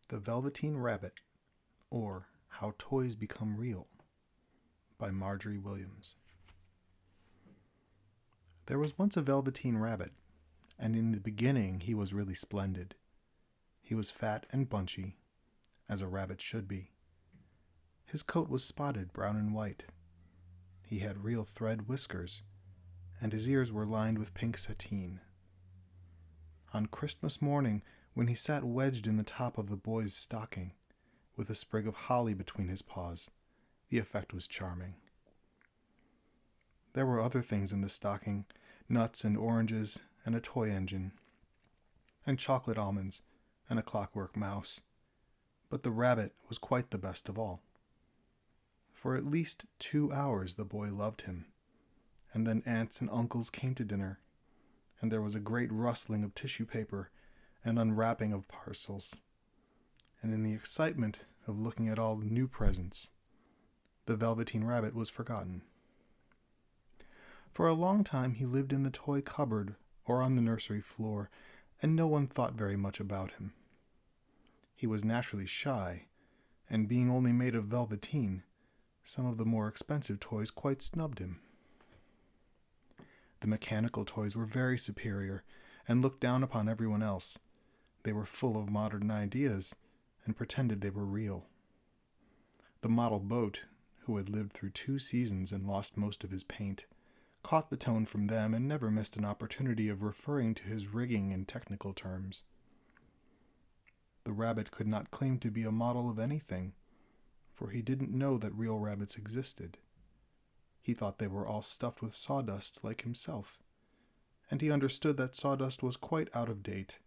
The Velveteen Rabbit, or How Toys Become Real, by Margery Williams. There was once a Velveteen Rabbit, and in the beginning he was really splendid. He was fat and bunchy, as a rabbit should be. His coat was spotted brown and white. He had real thread whiskers, and his ears were lined with pink sateen. On Christmas morning, when he sat wedged in the top of the boy's stocking, with a sprig of holly between his paws, the effect was charming. There were other things in the stocking, nuts and oranges and a toy engine, and chocolate almonds and a clockwork mouse, but the rabbit was quite the best of all. For at least 2 hours the boy loved him, and then aunts and uncles came to dinner, and there was a great rustling of tissue paper and unwrapping of parcels, and in the excitement of looking at all the new presents, the Velveteen Rabbit was forgotten. For a long time he lived in the toy cupboard or on the nursery floor, and no one thought very much about him. He was naturally shy, and being only made of velveteen, some of the more expensive toys quite snubbed him. The mechanical toys were very superior and looked down upon everyone else. They were full of modern ideas and pretended they were real. The model boat, who had lived through 2 seasons and lost most of his paint, caught the tone from them and never missed an opportunity of referring to his rigging in technical terms. The rabbit could not claim to be a model of anything, for he didn't know that real rabbits existed. He thought they were all stuffed with sawdust like himself, and he understood that sawdust was quite out of date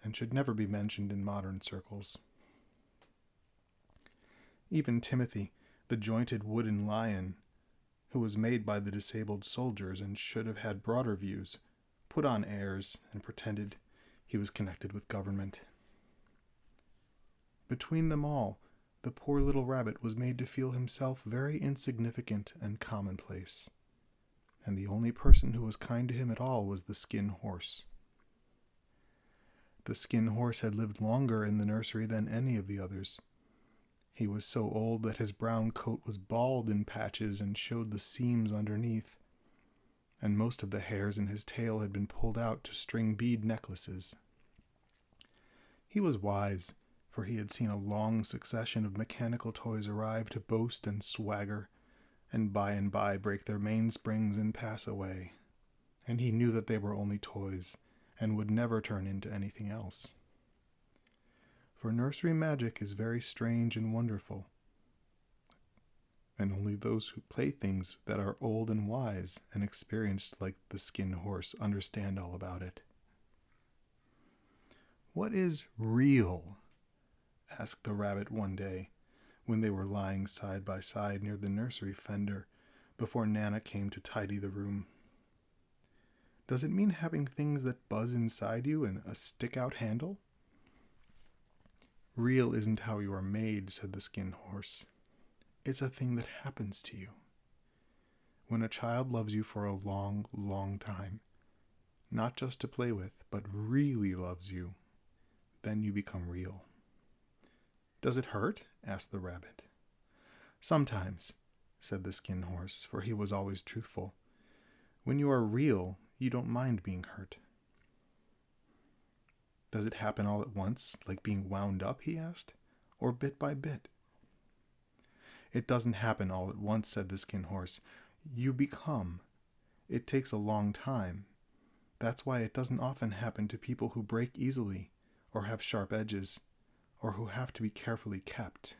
and should never be mentioned in modern circles. Even Timothy, the jointed wooden lion, who was made by the disabled soldiers and should have had broader views, put on airs and pretended he was connected with government. Between them all, the poor little rabbit was made to feel himself very insignificant and commonplace, and the only person who was kind to him at all was the Skin Horse. The Skin Horse had lived longer in the nursery than any of the others. He was so old that his brown coat was bald in patches and showed the seams underneath, and most of the hairs in his tail had been pulled out to string bead necklaces. He was wise, for he had seen a long succession of mechanical toys arrive to boast and swagger, and by break their mainsprings and pass away, and he knew that they were only toys, and would never turn into anything else. For nursery magic is very strange and wonderful, and only those who play things that are old and wise and experienced like the Skin Horse understand all about it. "What is real?" asked the rabbit one day, when they were lying side by side near the nursery fender before Nana came to tidy the room. "Does it mean having things that buzz inside you and a stick-out handle?" "Real isn't how you are made," said the Skin Horse. "It's a thing that happens to you. When a child loves you for a long, long time, not just to play with, but really loves you, then you become real." "Does it hurt?" asked the rabbit. "Sometimes," said the Skin Horse, for he was always truthful. "When you are real, you don't mind being hurt." "Does it happen all at once, like being wound up?" he asked, "or bit by bit?" "It doesn't happen all at once," said the Skin Horse. "You become. It takes a long time. That's why it doesn't often happen to people who break easily, or have sharp edges, or who have to be carefully kept.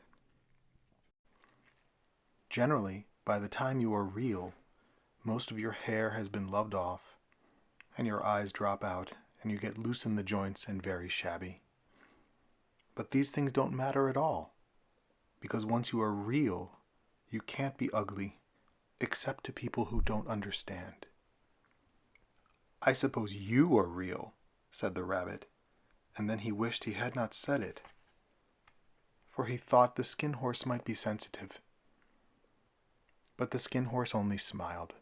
Generally, by the time you are real, most of your hair has been loved off, and your eyes drop out, and you get loose in the joints and very shabby. But these things don't matter at all, because once you are real, you can't be ugly, except to people who don't understand." "I suppose you are real," said the rabbit, and then he wished he had not said it, for he thought the Skin Horse might be sensitive. But the Skin Horse only smiled.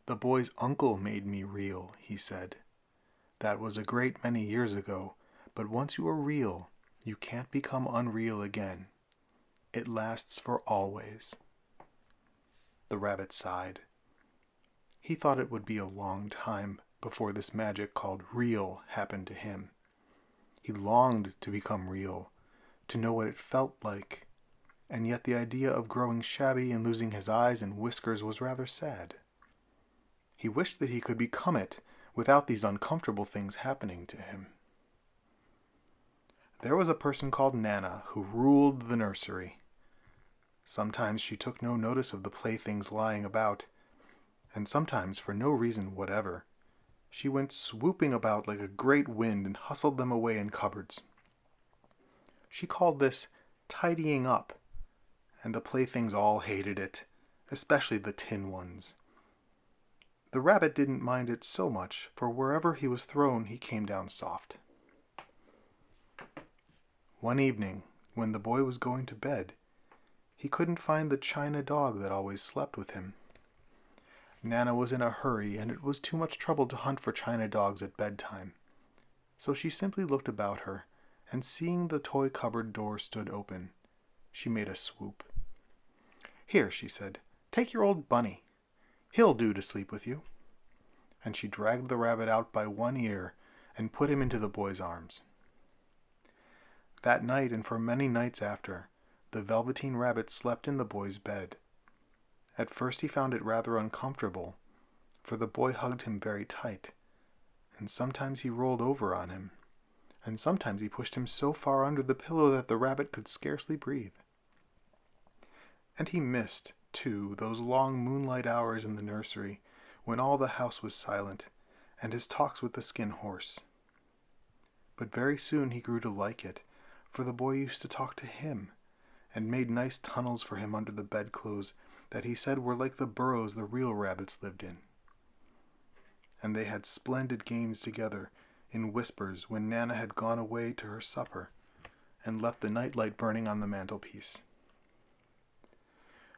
"The boy's uncle made me real," he said. "That was a great many years ago, but once you are real, You can't become unreal again. It lasts for always." The rabbit sighed. He thought it would be a long time before this magic called real happened to him. He longed to become real, to know what it felt like, and yet the idea of growing shabby and losing his eyes and whiskers was rather sad. He wished that he could become it without these uncomfortable things happening to him. There was a person called Nana who ruled the nursery. Sometimes she took no notice of the playthings lying about, and sometimes, for no reason whatever, she went swooping about like a great wind and hustled them away in cupboards. She called this tidying up, and the playthings all hated it, especially the tin ones. The rabbit didn't mind it so much, for wherever he was thrown he came down soft. One evening, when the boy was going to bed, he couldn't find the china dog that always slept with him. Nana was in a hurry, and it was too much trouble to hunt for china dogs at bedtime. So she simply looked about her, and seeing the toy cupboard door stood open, she made a swoop. "Here," she said, "take your old bunny. He'll do to sleep with you." And she dragged the rabbit out by one ear and put him into the boy's arms. That night, and for many nights after, the Velveteen Rabbit slept in the boy's bed. At first he found it rather uncomfortable, for the boy hugged him very tight, and sometimes he rolled over on him, and sometimes he pushed him so far under the pillow that the rabbit could scarcely breathe. And he missed, too, those long moonlight hours in the nursery when all the house was silent, and his talks with the skin horse. But very soon he grew to like it, for the boy used to talk to him, and made nice tunnels for him under the bedclothes that he said were like the burrows the real rabbits lived in. And they had splendid games together in whispers when Nana had gone away to her supper and left the nightlight burning on the mantelpiece.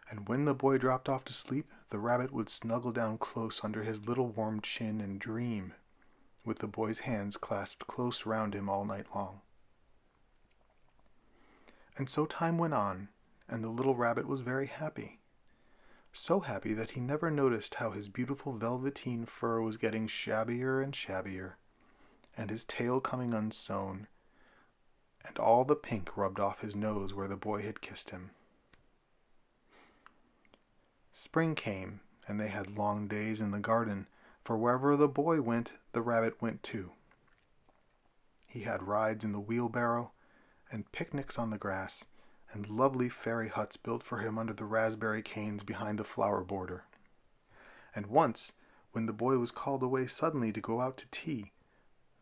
And when the boy dropped off to sleep, the rabbit would snuggle down close under his little warm chin and dream, with the boy's hands clasped close round him all night long. And so time went on, and the little rabbit was very happy. So happy that he never noticed how his beautiful velveteen fur was getting shabbier and shabbier, and his tail coming unsewn, and all the pink rubbed off his nose where the boy had kissed him. Spring came, and they had long days in the garden, for wherever the boy went, the rabbit went too. He had rides in the wheelbarrow, and picnics on the grass, and lovely fairy huts built for him under the raspberry canes behind the flower border. And once, when the boy was called away suddenly to go out to tea,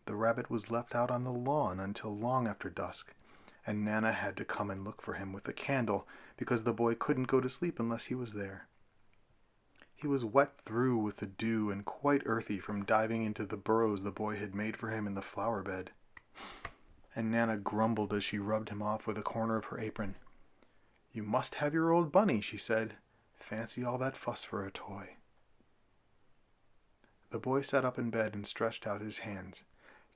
the rabbit was left out on the lawn until long after dusk, and Nana had to come and look for him with a candle, because the boy couldn't go to sleep unless he was there. He was wet through with the dew and quite earthy from diving into the burrows the boy had made for him in the flower bed. And Nana grumbled as she rubbed him off with a corner of her apron. "You must have your old bunny," she said. "Fancy all that fuss for a toy." The boy sat up in bed and stretched out his hands.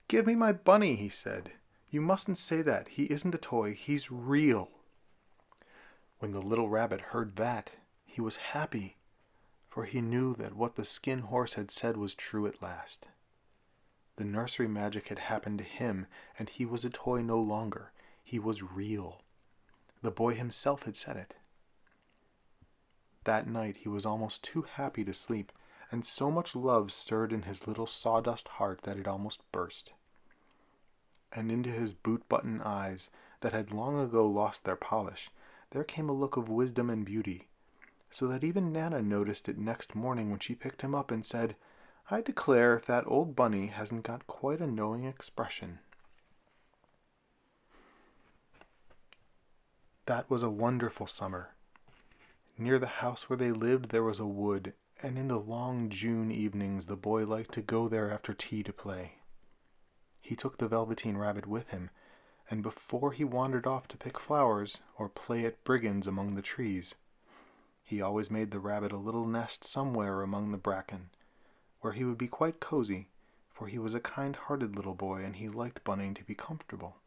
"Give me my bunny," he said. "You mustn't say that. He isn't a toy. He's real." When the little rabbit heard that, he was happy, for he knew that what the skin horse had said was true at last. The nursery magic had happened to him, and he was a toy no longer. He was real. The boy himself had said it. That night he was almost too happy to sleep, and so much love stirred in his little sawdust heart that it almost burst. And into his boot-button eyes, that had long ago lost their polish, there came a look of wisdom and beauty, so that even Nana noticed it next morning when she picked him up and said, "I declare if that old bunny hasn't got quite a knowing expression." That was a wonderful summer. Near the house where they lived there was a wood, and in the long June evenings the boy liked to go there after tea to play. He took the Velveteen Rabbit with him, and before he wandered off to pick flowers or play at brigands among the trees, he always made the rabbit a little nest somewhere among the bracken, where he would be quite cozy, for he was a kind-hearted little boy and he liked Bunny to be comfortable.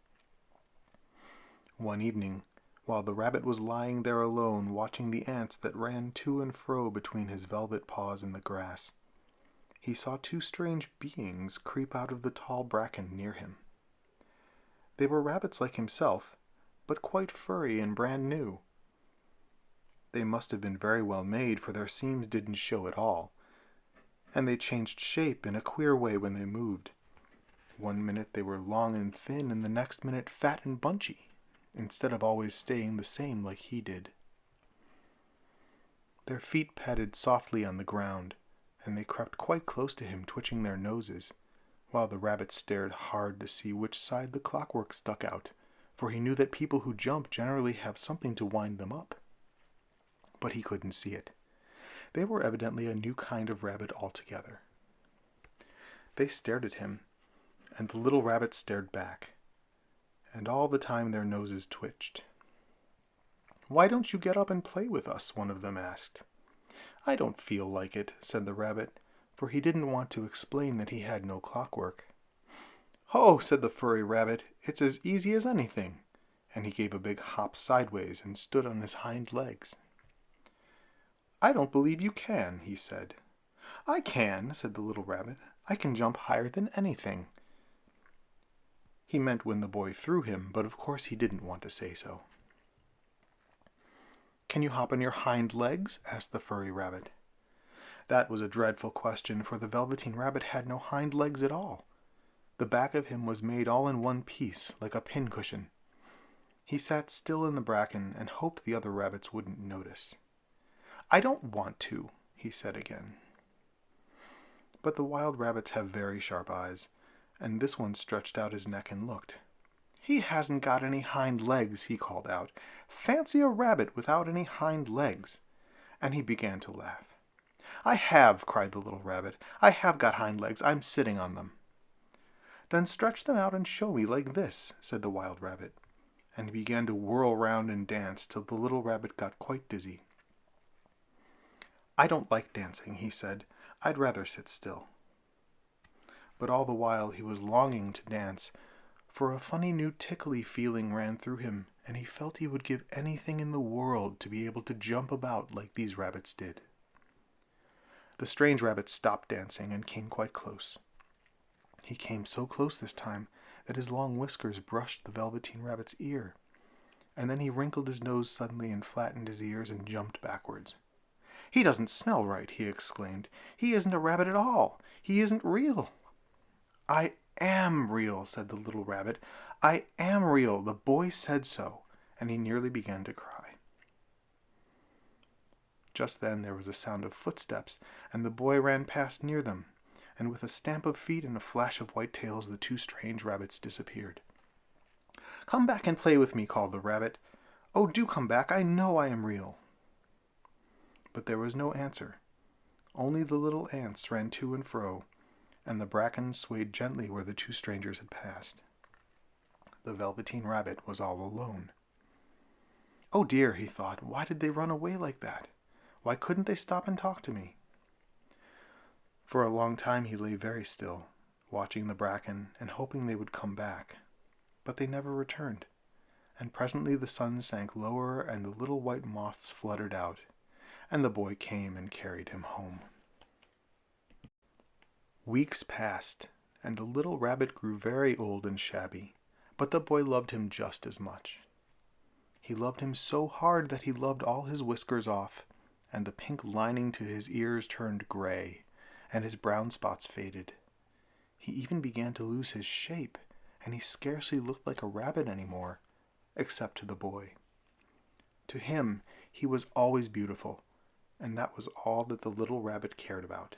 One evening, while the rabbit was lying there alone watching the ants that ran to and fro between his velvet paws in the grass, he saw two strange beings creep out of the tall bracken near him. They were rabbits like himself, but quite furry and brand new. They must have been very well made, for their seams didn't show at all, and they changed shape in a queer way when they moved. One minute they were long and thin, and the next minute fat and bunchy, instead of always staying the same like he did. Their feet padded softly on the ground, and they crept quite close to him, twitching their noses, while the rabbit stared hard to see which side the clockwork stuck out, for he knew that people who jump generally have something to wind them up. But he couldn't see it. They were evidently a new kind of rabbit altogether. They stared at him, and the little rabbit stared back, and all the time their noses twitched. "Why don't you get up and play with us?" one of them asked. "I don't feel like it," said the rabbit, for he didn't want to explain that he had no clockwork. "Oh," said the furry rabbit, "it's as easy as anything," and he gave a big hop sideways and stood on his hind legs. "I don't believe you can," he said. "I can," said the little rabbit. "I can jump higher than anything." He meant when the boy threw him, but of course he didn't want to say so. "Can you hop on your hind legs?" asked the furry rabbit. That was a dreadful question, for the Velveteen Rabbit had no hind legs at all. The back of him was made all in one piece, like a pincushion. He sat still in the bracken and hoped the other rabbits wouldn't notice. "I don't want to," he said again. But the wild rabbits have very sharp eyes, and this one stretched out his neck and looked. "He hasn't got any hind legs," he called out. "Fancy a rabbit without any hind legs!" And he began to laugh. "I have," cried the little rabbit. "I have got hind legs. I'm sitting on them." "Then stretch them out and show me like this," said the wild rabbit, and he began to whirl round and dance till the little rabbit got quite dizzy. "I don't like dancing," he said. "I'd rather sit still." But all the while he was longing to dance, for a funny new tickly feeling ran through him, and he felt he would give anything in the world to be able to jump about like these rabbits did. The strange rabbit stopped dancing and came quite close. He came so close this time that his long whiskers brushed the Velveteen Rabbit's ear, and then he wrinkled his nose suddenly and flattened his ears and jumped backwards. "He doesn't smell right," he exclaimed. "He isn't a rabbit at all. He isn't real." "I am real," said the little rabbit. "I am real. The boy said so," and he nearly began to cry. Just then there was a sound of footsteps, and the boy ran past near them, and with a stamp of feet and a flash of white tails the two strange rabbits disappeared. "Come back and play with me," called the rabbit. "Oh, do come back. I know I am real." But there was no answer. Only the little ants ran to and fro, and the bracken swayed gently where the two strangers had passed. The Velveteen Rabbit was all alone. "Oh dear," he thought, "why did they run away like that? Why couldn't they stop and talk to me?" For a long time he lay very still, watching the bracken and hoping they would come back. But they never returned, and presently the sun sank lower and the little white moths fluttered out, and the boy came and carried him home. Weeks passed, and the little rabbit grew very old and shabby, but the boy loved him just as much. He loved him so hard that he loved all his whiskers off, and the pink lining to his ears turned gray, and his brown spots faded. He even began to lose his shape, and he scarcely looked like a rabbit any more, except to the boy. To him, he was always beautiful, and that was all that the little rabbit cared about.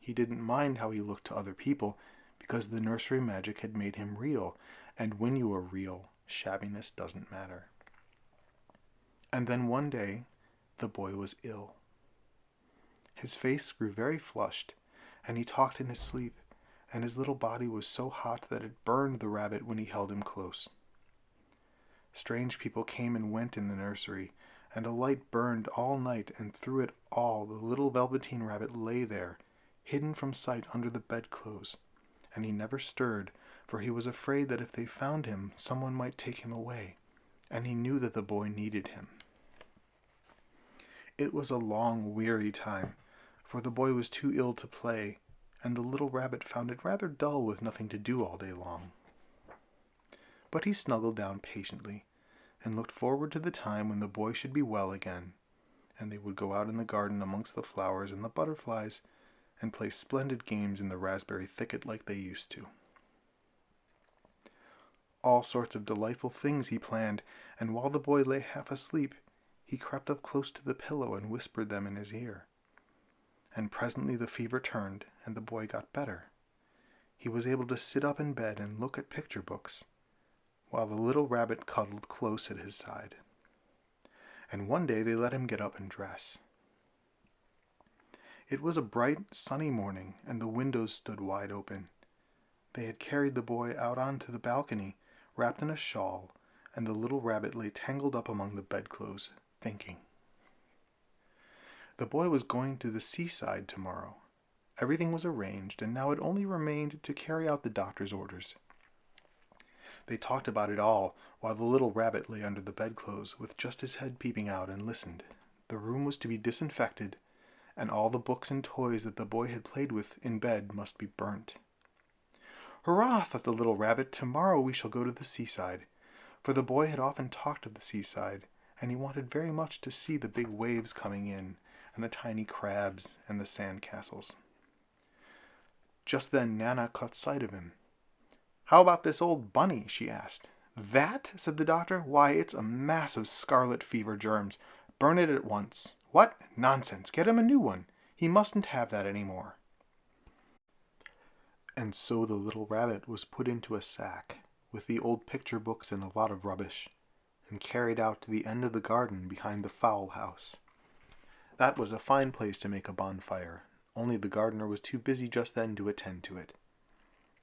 He didn't mind how he looked to other people, because the nursery magic had made him real, and when you are real, shabbiness doesn't matter. And then one day, the boy was ill. His face grew very flushed, and he talked in his sleep, and his little body was so hot that it burned the rabbit when he held him close. Strange people came and went in the nursery, and a light burned all night, and through it all the little Velveteen Rabbit lay there, hidden from sight under the bedclothes, and he never stirred, for he was afraid that if they found him, someone might take him away, and he knew that the boy needed him. It was a long, weary time, for the boy was too ill to play, and the little rabbit found it rather dull with nothing to do all day long. But he snuggled down patiently, and looked forward to the time when the boy should be well again, and they would go out in the garden amongst the flowers and the butterflies, and play splendid games in the raspberry thicket like they used to. All sorts of delightful things he planned, and while the boy lay half asleep, he crept up close to the pillow and whispered them in his ear. And presently the fever turned, and the boy got better. He was able to sit up in bed and look at picture books, while the little rabbit cuddled close at his side. And one day they let him get up and dress. It was a bright, sunny morning, and the windows stood wide open. They had carried the boy out onto the balcony, wrapped in a shawl, and the little rabbit lay tangled up among the bedclothes, thinking. The boy was going to the seaside tomorrow. Everything was arranged, and now it only remained to carry out the doctor's orders. They talked about it all, while the little rabbit lay under the bedclothes, with just his head peeping out, and listened. The room was to be disinfected, and all the books and toys that the boy had played with in bed must be burnt. "Hurrah!" thought the little rabbit. "Tomorrow we shall go to the seaside." For the boy had often talked of the seaside, and he wanted very much to see the big waves coming in, and the tiny crabs, and the sand castles. Just then Nana caught sight of him. "How about this old bunny?" she asked. "That?" said the doctor. "Why, it's a mass of scarlet fever germs. Burn it at once." "What? Nonsense! Get him a new one. He mustn't have that any more." And so the little rabbit was put into a sack, with the old picture books and a lot of rubbish, and carried out to the end of the garden behind the fowl house. That was a fine place to make a bonfire, only the gardener was too busy just then to attend to it.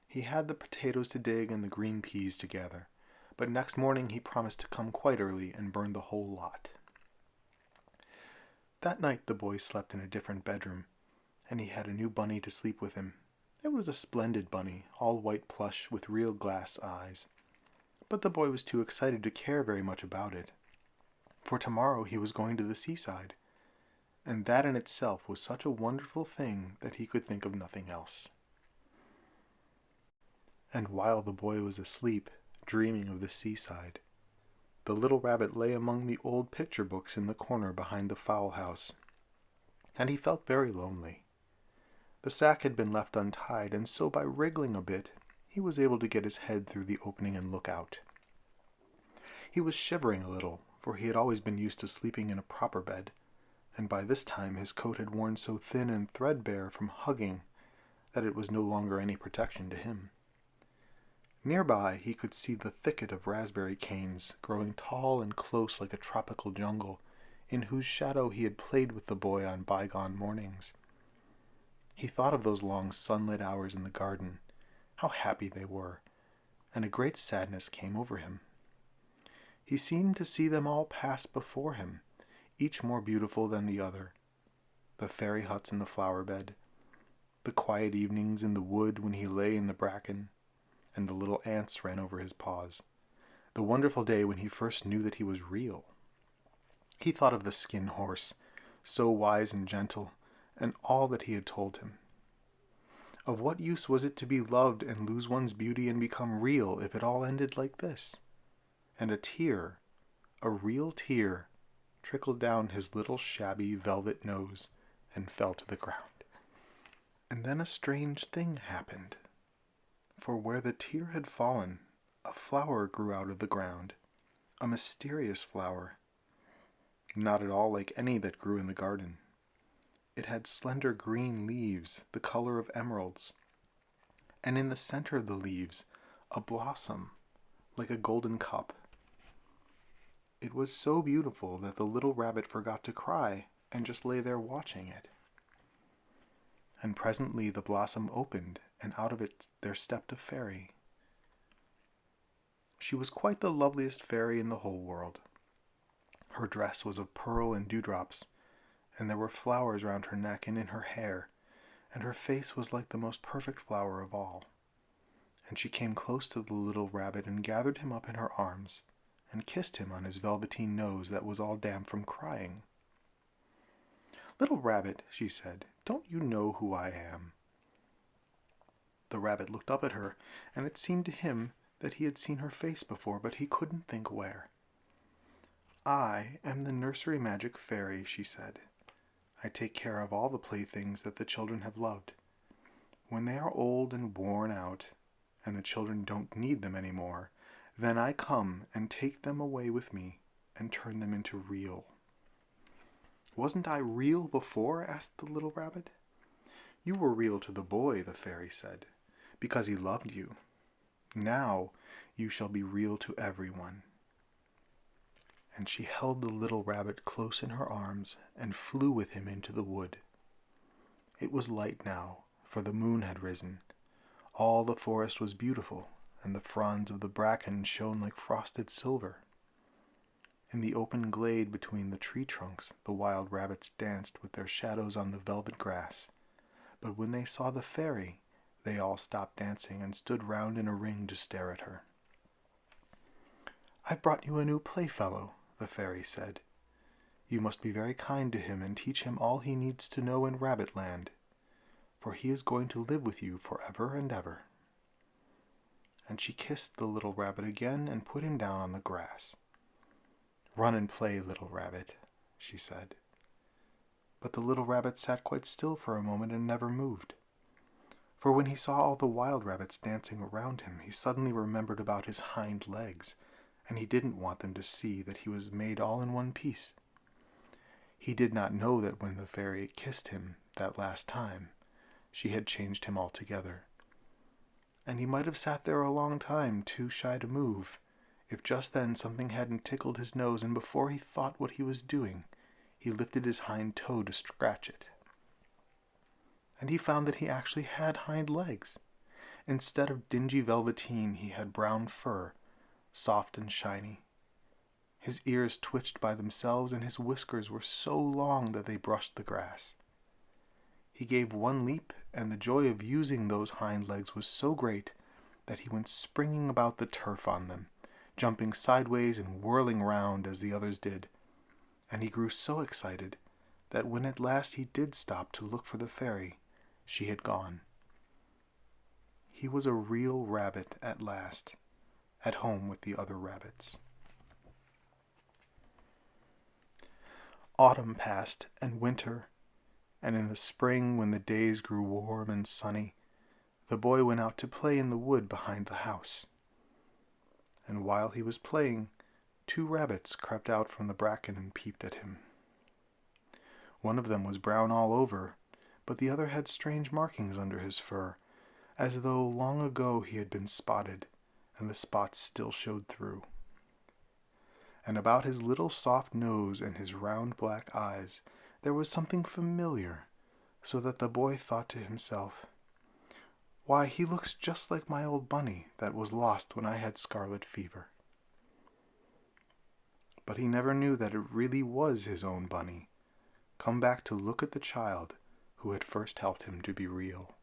He had the potatoes to dig and the green peas to gather, but next morning he promised to come quite early and burn the whole lot. That night the boy slept in a different bedroom, and he had a new bunny to sleep with him. It was a splendid bunny, all white plush with real glass eyes. But the boy was too excited to care very much about it, for tomorrow he was going to the seaside, and that in itself was such a wonderful thing that he could think of nothing else. And while the boy was asleep, dreaming of the seaside, the little rabbit lay among the old picture books in the corner behind the fowl house, and he felt very lonely. The sack had been left untied, and so by wriggling a bit, he was able to get his head through the opening and look out. He was shivering a little, for he had always been used to sleeping in a proper bed, and by this time his coat had worn so thin and threadbare from hugging that it was no longer any protection to him. Nearby he could see the thicket of raspberry canes, growing tall and close like a tropical jungle, in whose shadow he had played with the boy on bygone mornings. He thought of those long sunlit hours in the garden, how happy they were, and a great sadness came over him. He seemed to see them all pass before him, each more beautiful than the other. The fairy huts in the flower bed, the quiet evenings in the wood when he lay in the bracken, and the little ants ran over his paws. The wonderful day when he first knew that he was real. He thought of the skin horse, so wise and gentle, and all that he had told him. Of what use was it to be loved and lose one's beauty and become real if it all ended like this? And a tear, a real tear, trickled down his little shabby velvet nose and fell to the ground. And then a strange thing happened. For where the tear had fallen, a flower grew out of the ground, a mysterious flower, not at all like any that grew in the garden. It had slender green leaves, the color of emeralds, and in the center of the leaves, a blossom, like a golden cup. It was so beautiful that the little rabbit forgot to cry and just lay there watching it. And presently the blossom opened, and out of it there stepped a fairy. She was quite the loveliest fairy in the whole world. Her dress was of pearl and dewdrops, and there were flowers round her neck and in her hair, and her face was like the most perfect flower of all. And she came close to the little rabbit and gathered him up in her arms, and kissed him on his velveteen nose that was all damp from crying. "Little Rabbit," she said, "don't you know who I am?" The rabbit looked up at her, and it seemed to him that he had seen her face before, but he couldn't think where. "I am the nursery magic fairy," she said. "I take care of all the playthings that the children have loved. When they are old and worn out, and the children don't need them any more, then I come and take them away with me and turn them into real." "Wasn't I real before?" asked the little rabbit. "You were real to the boy," the fairy said, "because he loved you. Now you shall be real to everyone." And she held the little rabbit close in her arms and flew with him into the wood. It was light now, for the moon had risen. All the forest was beautiful, and the fronds of the bracken shone like frosted silver. In the open glade between the tree trunks, the wild rabbits danced with their shadows on the velvet grass. But when they saw the fairy, they all stopped dancing and stood round in a ring to stare at her. "I've brought you a new playfellow," the fairy said. "You must be very kind to him and teach him all he needs to know in Rabbitland, for he is going to live with you forever and ever." And she kissed the little rabbit again and put him down on the grass. "Run and play, little rabbit," she said. But the little rabbit sat quite still for a moment and never moved. For when he saw all the wild rabbits dancing around him, he suddenly remembered about his hind legs, and he didn't want them to see that he was made all in one piece. He did not know that when the fairy kissed him that last time, she had changed him altogether. And he might have sat there a long time, too shy to move, if just then something hadn't tickled his nose, and before he thought what he was doing, he lifted his hind toe to scratch it. And he found that he actually had hind legs. Instead of dingy velveteen, he had brown fur, soft and shiny. His ears twitched by themselves, and his whiskers were so long that they brushed the grass. He gave one leap, and the joy of using those hind legs was so great that he went springing about the turf on them, jumping sideways and whirling round as the others did. And he grew so excited that when at last he did stop to look for the fairy, she had gone. He was a real rabbit at last, at home with the other rabbits. Autumn passed, and winter, and in the spring, when the days grew warm and sunny, the boy went out to play in the wood behind the house. And while he was playing, 2 rabbits crept out from the bracken and peeped at him. One of them was brown all over, but the other had strange markings under his fur, as though long ago he had been spotted, and the spots still showed through. And about his little soft nose and his round black eyes there was something familiar, so that the boy thought to himself, "Why, he looks just like my old bunny that was lost when I had scarlet fever." But he never knew that it really was his own bunny, come back to look at the child who had first helped him to be real.